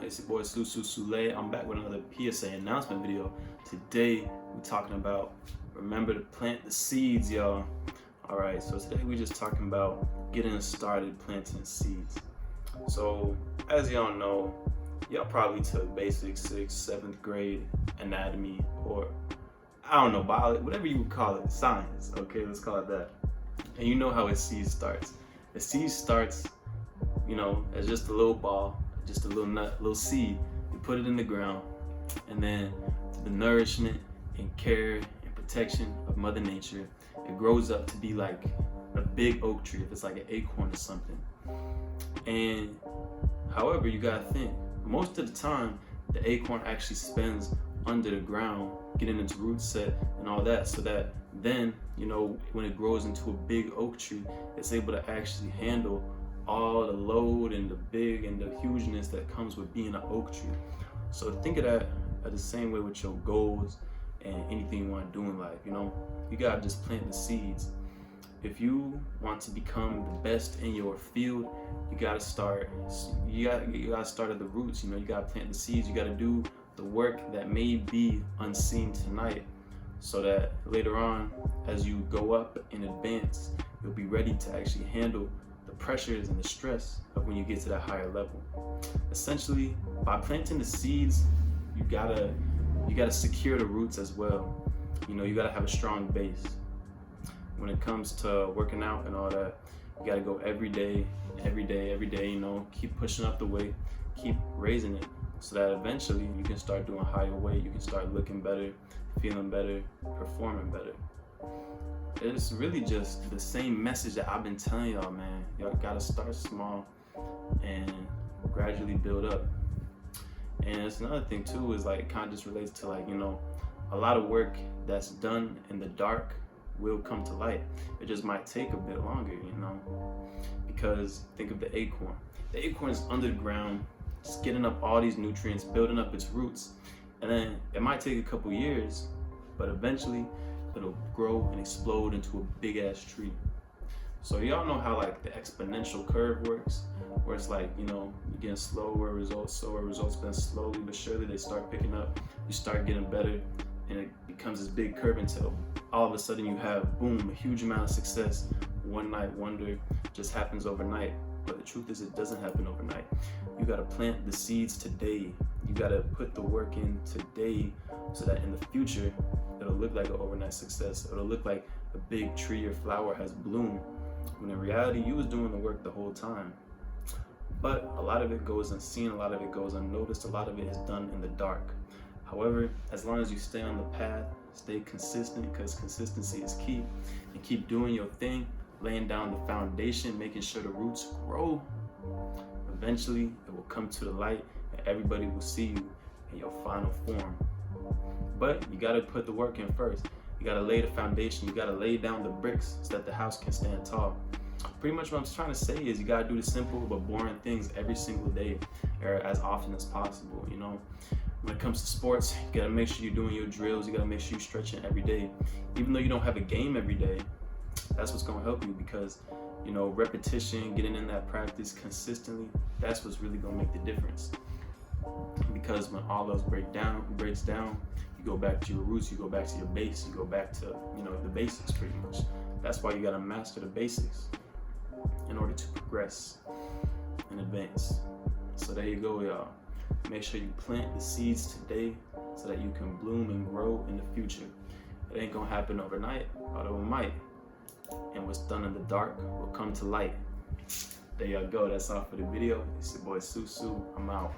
It's your boy Susu Sule. I'm back with another PSA announcement video. Today we're talking about remember to plant the seeds, y'all. Alright, so today we're just talking about getting started planting seeds. So as y'all know, y'all probably took basic 6th, 7th grade anatomy, or I don't know, biology, whatever you would call it, science. Okay, let's call it that. And you know how a seed starts. A seed starts, as just a little ball, just a little nut, little seed. You put it in the ground, and then the nourishment and care and protection of Mother Nature, it grows up to be like a big oak tree, if it's like an acorn or something. And however, you gotta think, most of the time, the acorn actually spends under the ground, getting its root set and all that, so that then, when it grows into a big oak tree, it's able to actually handle all the load and the big and the hugeness that comes with being an oak tree. So think of that the same way with your goals and anything you want to do in life. You gotta just plant the seeds. If you want to become the best in your field, you gotta start. You gotta start at the roots. You gotta plant the seeds. You gotta do the work that may be unseen tonight, so that later on, as you go up in advance, you'll be ready to actually handle the pressures and the stress of when you get to that higher level. Essentially, by planting the seeds, you gotta secure the roots as well. You gotta have a strong base. When it comes to working out and all that, you gotta go every day, keep pushing up the weight, keep raising it, so that eventually you can start doing higher weight, you can start looking better, feeling better, performing better. It's really just the same message that I've been telling y'all, man. Y'all gotta start small and gradually build up. And it's another thing too, is like kind of just relates to a lot of work that's done in the dark will come to light. It just might take a bit longer, because think of the acorn. The acorn is under the ground, just getting up all these nutrients, building up its roots, and then it might take a couple years, but eventually it'll grow and explode into a big ass tree. So y'all know how the exponential curve works, where it's you're getting slower results, then slowly but surely they start picking up, you start getting better, and it becomes this big curve until all of a sudden you have, boom, a huge amount of success. One night wonder just happens overnight. But the truth is, it doesn't happen overnight. You gotta plant the seeds today. You gotta put the work in today, so that in the future, it'll look like an overnight success. It'll look like a big tree or flower has bloomed, when in reality, you was doing the work the whole time. But a lot of it goes unseen, a lot of it goes unnoticed, a lot of it is done in the dark. However, as long as you stay on the path, stay consistent, because consistency is key, and keep doing your thing, laying down the foundation, making sure the roots grow, eventually it will come to the light and everybody will see you in your final form. But you gotta put the work in first. You gotta lay the foundation, you gotta lay down the bricks so that the house can stand tall. Pretty much what I'm trying to say is you gotta do the simple but boring things every single day, or as often as possible. When it comes to sports, you gotta make sure you're doing your drills, you gotta make sure you're stretching every day. Even though you don't have a game every day, that's what's gonna help you, because repetition, getting in that practice consistently, that's what's really gonna make the difference. Because when all else breaks down, you go back to your roots, you go back to your base, you go back to the basics pretty much. That's why you gotta master the basics in order to progress and advance. So there you go, y'all. Make sure you plant the seeds today so that you can bloom and grow in the future. It ain't gonna happen overnight, although it might. And what's done in the dark will come to light. There y'all go. That's all for the video. It's your boy Susu. I'm out.